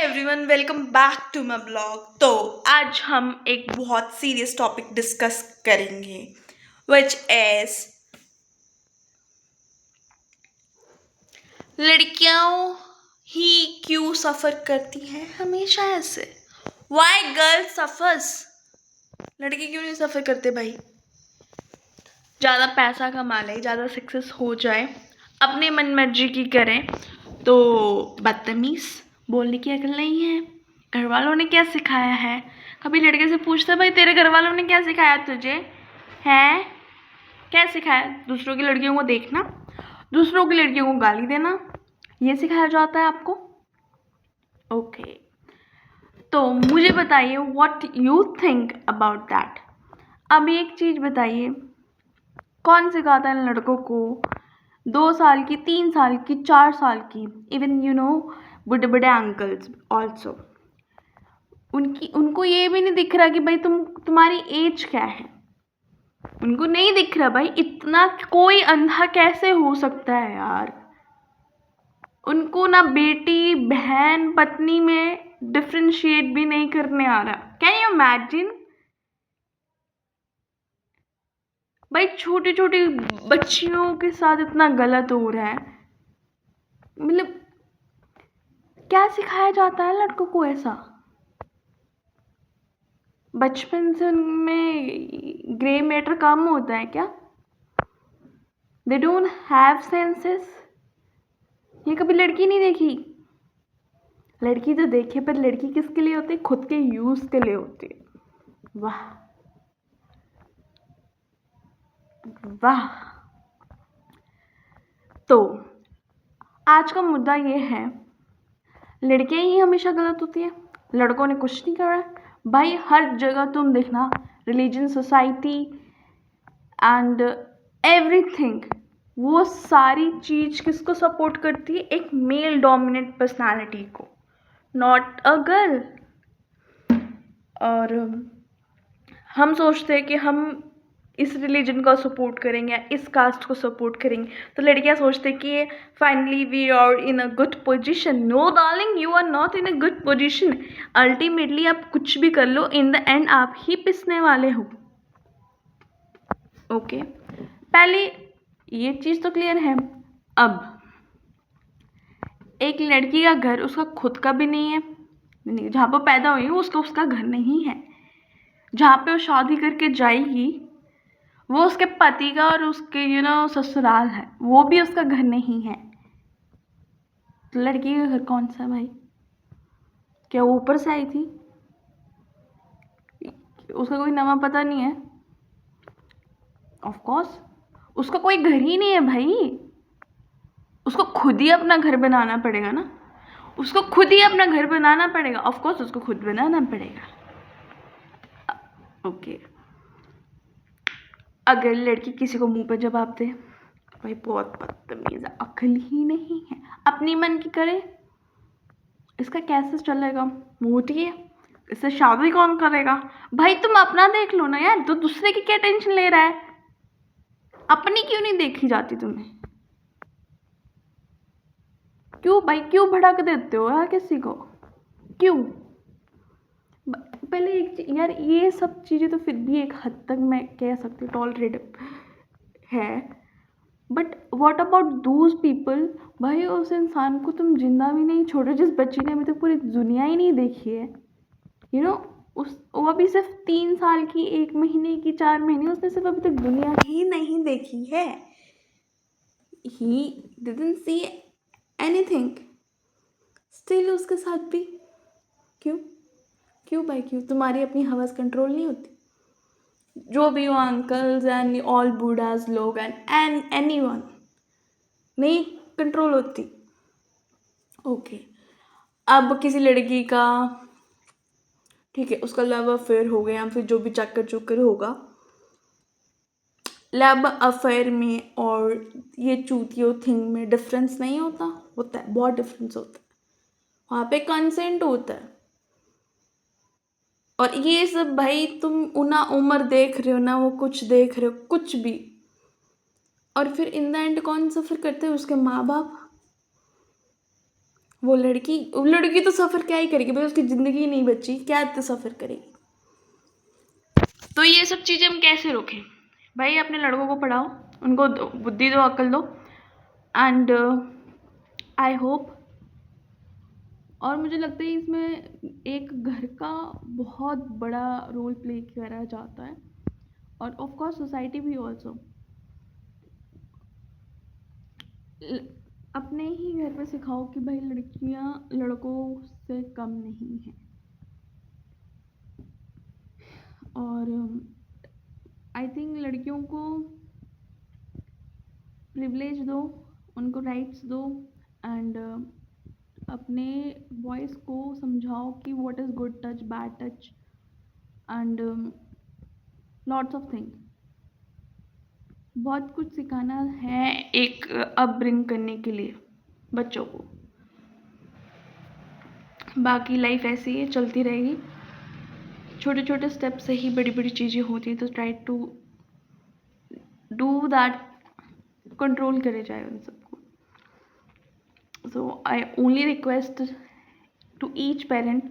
Everyone, welcome back to my blog. तो आज हम एक बहुत सीरियस टॉपिक डिस्कस करेंगे विच इज लड़कियां ही क्यों सफ़र करती हैं हमेशा ऐसे। Why girl suffers. लड़के क्यों नहीं सफ़र करते भाई? ज़्यादा पैसा कमा ले, ज़्यादा सक्सेस हो जाए, अपने मन मर्जी की करें तो बदतमीज़, बोलने की अकल नहीं है। घर वालों ने क्या सिखाया है? कभी लड़के से पूछता भाई तेरे घर वालों ने क्या सिखाया तुझे? है क्या सिखाया? दूसरों की लड़कियों को देखना, दूसरों की लड़कियों को गाली देना, ये सिखाया जाता है आपको? ओके, तो मुझे बताइए what you think about that. अब एक चीज़ बताइए, कौन सिखाता है लड़कों को 2 साल की, 3 साल की, 4 साल की, इवन बुढ़े बुढ़े अंकल्स ऑल्सो, उनको ये भी नहीं दिख रहा कि भाई तुम्हारी एज क्या है। उनको नहीं दिख रहा भाई, इतना कोई अंधा कैसे हो सकता है यार। उनको ना बेटी बहन पत्नी में डिफ्रेंशिएट भी नहीं करने आ रहा। कैन यू इमेजिन भाई, छोटी छोटी बच्चियों के साथ इतना गलत हो रहा है। मतलब क्या सिखाया जाता है लड़कों को ऐसा? बचपन से उनमें ग्रे मैटर कम होता है क्या? They don't have senses. ये कभी लड़की नहीं देखी? लड़की तो देखे, पर लड़की किसके लिए होती है? खुद के यूज के लिए होती है। वाह वाह। तो आज का मुद्दा ये है, लड़कियां ही हमेशा गलत होती है, लड़कों ने कुछ नहीं करा भाई। हर जगह तुम देखना, रिलीजन, सोसाइटी एंड एवरीथिंग, वो सारी चीज किसको सपोर्ट करती है? एक मेल डोमिनेट पर्सनालिटी को, नॉट अ गर्ल। और हम सोचते हैं कि हम इस रिलीजन को सपोर्ट करेंगे या इस कास्ट को सपोर्ट करेंगे, तो लड़कियां सोचते हैं कि finally we are in a good position. No darling, you are not in a good position. Ultimately आप कुछ भी कर लो, इन द एंड आप ही पिसने वाले हो। ओके, पहले ये चीज़ तो क्लियर है। अब एक लड़की का घर उसका खुद का भी नहीं है, जहाँ पर पैदा हुई है उसका घर नहीं है। जहाँ पे वो शादी करके जाएगी वो उसके पति का और उसके ससुराल है, वो भी उसका घर नहीं है। तो लड़की का घर कौन सा भाई? क्या वो ऊपर से आई थी? उसका कोई नामा पता नहीं है? ऑफ कोर्स उसका कोई घर ही नहीं है भाई। उसको खुद ही अपना घर बनाना पड़ेगा ना, उसको खुद ही अपना घर बनाना पड़ेगा। ऑफ कोर्स उसको खुद बनाना पड़ेगा। ओके, अगर लड़की किसी को मुंह पर जवाब दे, भाई बहुत बदतमीज है, अकल ही नहीं है, अपनी मन की करे, इसका कैसे चलेगा? मोटी है, इससे शादी कौन करेगा? भाई तुम अपना देख लो ना यार, तो दूसरे की क्या टेंशन ले रहा है? अपनी क्यों नहीं देखी जाती तुम्हें? क्यों भाई, क्यों भड़क देते हो यार किसी को? क्यों? पहले एक यार, ये सब चीज़ें तो फिर भी एक हद तक मैं कह सकती हूँ टॉलरेट है, but what about Dooj people? भाई उस इंसान को तुम जिंदा भी नहीं छोड़ो जिस बच्ची ने अभी तक पूरी दुनिया ही नहीं देखी है। उस वो अभी सिर्फ 3 साल की, 1 महीने की, 4 महीने, उसने सिर्फ अभी तक दुनिया ही नहीं देखी है। He didn't see anything, still उसके साथ भी क्यों? क्यों भाई क्यों? तुम्हारी अपनी हवस कंट्रोल नहीं होती? जो भी हो, अंकल्स एंड ऑल बूढ़ाज लोग एंड एनीवन, नहीं कंट्रोल होती? ओके, अब किसी लड़की का, ठीक है, उसका लव अफेयर हो गया, फिर जो भी चक्कर चुक्कर होगा, लव अफेयर में और ये चूतियों थिंग में डिफरेंस नहीं होता? होता है, बहुत डिफरेंस होता है। वहाँ पे कंसेंट होता है। और ये सब भाई तुम ना उम्र देख रहे हो ना वो कुछ देख रहे हो, कुछ भी। और फिर इन द एंड कौन सफ़र करते हैं? उसके माँ बाप। वो लड़की तो सफ़र क्या ही करेगी भाई, उसकी ज़िंदगी ही नहीं बची, क्या इतना सफ़र करेगी। तो ये सब चीज़ें हम कैसे रोकें भाई? अपने लड़कों को पढ़ाओ, उनको बुद्धि दो, अकल दो, एंड आई होप। और मुझे लगता है इसमें एक घर का बहुत बड़ा रोल प्ले करा जाता है, और ऑफ कोर्स सोसाइटी भी ऑल्सो। अपने ही घर पे सिखाओ कि भाई लड़कियां लड़कों से कम नहीं हैं, और आई थिंक लड़कियों को प्रिविलेज दो, उनको राइट्स दो, एंड अपने बॉयज़ को समझाओ कि what is good touch, bad touch, and lots of things. बहुत कुछ सिखाना है एक अपब्रिंग करने के लिए बच्चों को। बाकी लाइफ ऐसी है, चलती रहेगी, छोटे छोटे स्टेप से ही बड़ी बड़ी चीज़ें होती हैं, तो try to do that, control करे जाए उन सबको। So I only request to each parent,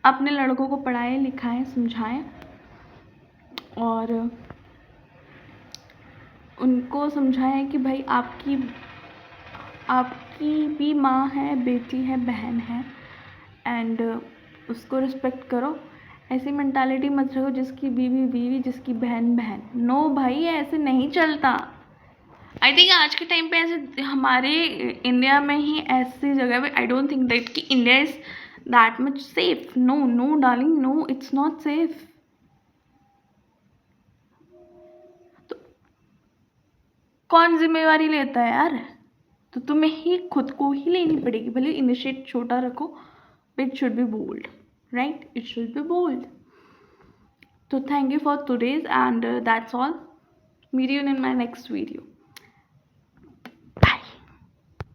अपने लड़कों को पढ़ाएं, लिखाएं, समझाएं, और उनको समझाएं कि भाई आपकी भी माँ है, बेटी है, बहन है, एंड उसको रिस्पेक्ट करो। ऐसी मेंटालिटी मत रखो जिसकी बीवी बीवी, जिसकी बहन बहन। नो भाई, ऐसे नहीं चलता। आई थिंक आज के टाइम पे ऐसे हमारे इंडिया में ही ऐसी जगह पे, आई डोंट थिंक दैट कि India is that much safe. No no darling, no, it's not safe. तो कौन जिम्मेवारी लेता है यार? तो तुम्हें ही खुद को ही लेनी पड़ेगी। भले इनिशिएट छोटा रखो, it should be bold, right? It should be bold. So thank you for today's, and that's all. Meet you in my next video.